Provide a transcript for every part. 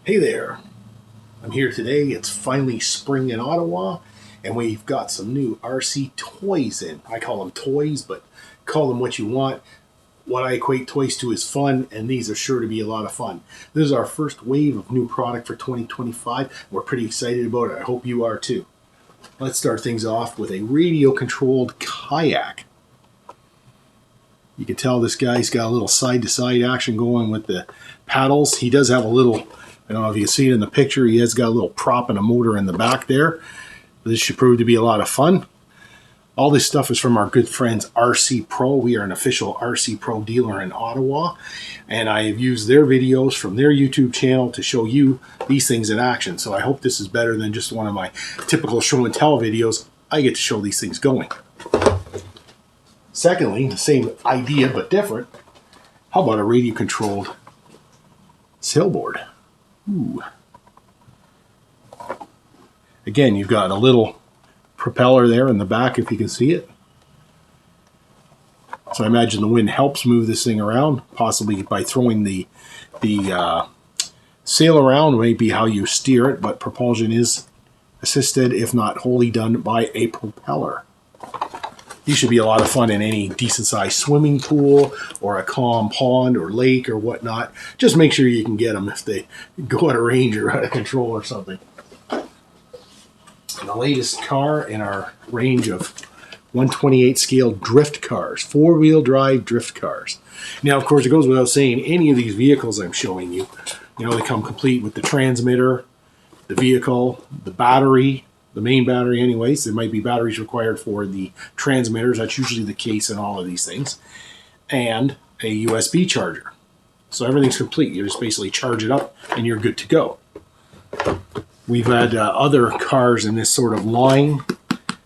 Hey there, I'm here today. It's finally spring in Ottawa, and we've got some new RC toys in. I call them toys, but call them what you want. What I equate toys to is fun, and these are sure to be a lot of fun. This is our first wave of new product for 2025. We're pretty excited about it. I hope you are too. Let's start things off with a radio-controlled kayak. You can tell this guy's got a little side-to-side action going with the paddles. He does have a little, I don't know if you can see it in the picture, he has got a little prop and a motor in the back there. This should prove to be a lot of fun. All this stuff is from our good friends RC Pro. We are an official RC Pro dealer in Ottawa, and I have used their videos from their YouTube channel to show you these things in action. So I hope this is better than just one of my typical show and tell videos. I get to show these things going. Secondly, the same idea but different. How about a radio-controlled sailboard? Ooh. Again, you've got a little propeller there in the back, if you can see it. So I imagine the wind helps move this thing around, possibly by throwing the sail around may be how you steer it, but propulsion is assisted, if not wholly done, by a propeller. These should be a lot of fun in any decent-sized swimming pool or a calm pond or lake or whatnot. Just make sure you can get them if they go out of range or out of control or something. And the latest car in our range of 1/28 scale drift cars, four-wheel drive drift cars. Now, of course, it goes without saying, any of these vehicles I'm showing you, they come complete with the transmitter, the vehicle, the battery, the main battery anyways. There might be batteries required for the transmitters. That's usually the case in all of these things. And a USB charger. So everything's complete. You just basically charge it up and you're good to go. We've had other cars in this sort of line,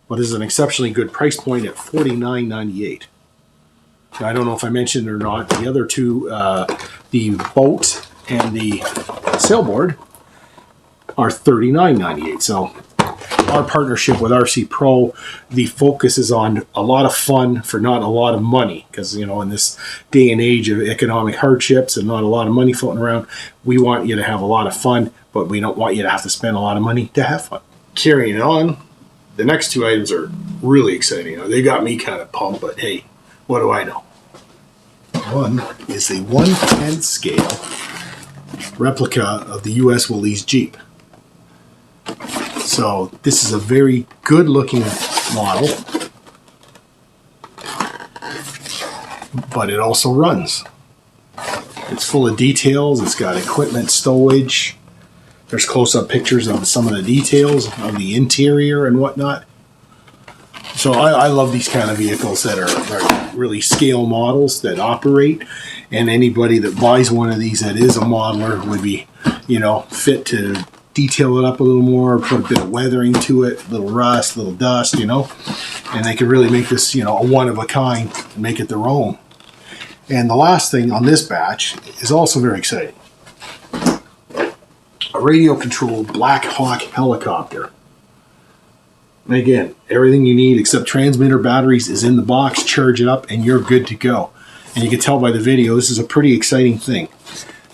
but this is an exceptionally good price point at $49.98. Now, I don't know if I mentioned it or not, the other two, the boat and the sailboard, are $39.98. So our partnership with RC Pro, the focus is on a lot of fun for not a lot of money, because in this day and age of economic hardships and not a lot of money floating around, we want you to have a lot of fun, but we don't want you to have to spend a lot of money to have fun. Carrying it on, the next two items are really exciting. They got me kind of pumped, but hey, what do I know? One is a 1/10 scale replica of the U.S. Willys Jeep. So this is a very good looking model, but it also runs. It's full of details. It's got equipment stowage. There's close-up pictures of some of the details of the interior and whatnot. So I love these kind of vehicles that are really scale models that operate, and anybody that buys one of these that is a modeler would be, fit to detail it up a little more, put a bit of weathering to it, a little rust, a little dust, and they can really make this, a one of a kind and make it their own. And the last thing on this batch is also very exciting. A radio-controlled Black Hawk helicopter. And again, everything you need except transmitter batteries is in the box. Charge it up and you're good to go. And you can tell by the video, this is a pretty exciting thing.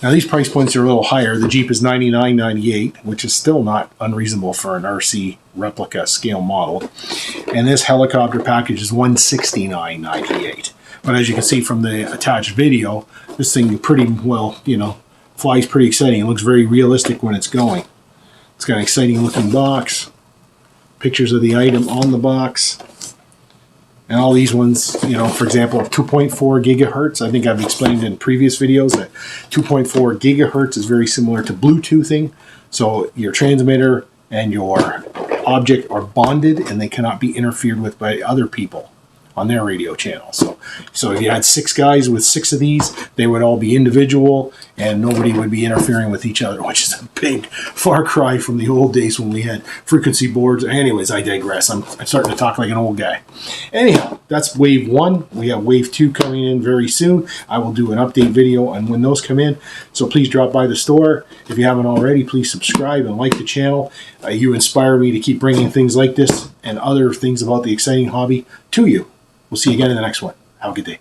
Now, these price points are a little higher. The Jeep is $99.98, which is still not unreasonable for an RC replica scale model. And this helicopter package is $169.98. But as you can see from the attached video, this thing pretty well, flies pretty exciting. It looks very realistic when it's going. It's got an exciting looking box. Pictures of the item on the box. And all these ones, for example, 2.4 gigahertz. I think I've explained in previous videos that 2.4 gigahertz is very similar to Bluetoothing. So your transmitter and your object are bonded and they cannot be interfered with by other people on their radio channel. So if you had 6 guys with 6 of these, they would all be individual and nobody would be interfering with each other, which is a big far cry from the old days when we had frequency boards. Anyways, I digress. I'm starting to talk like an old guy. Anyhow, that's wave 1. We have wave 2 coming in very soon. I will do an update video on when those come in. So please drop by the store. If you haven't already, please subscribe and like the channel. You inspire me to keep bringing things like this and other things about the exciting hobby to you. We'll see you again in the next one. Have a good day.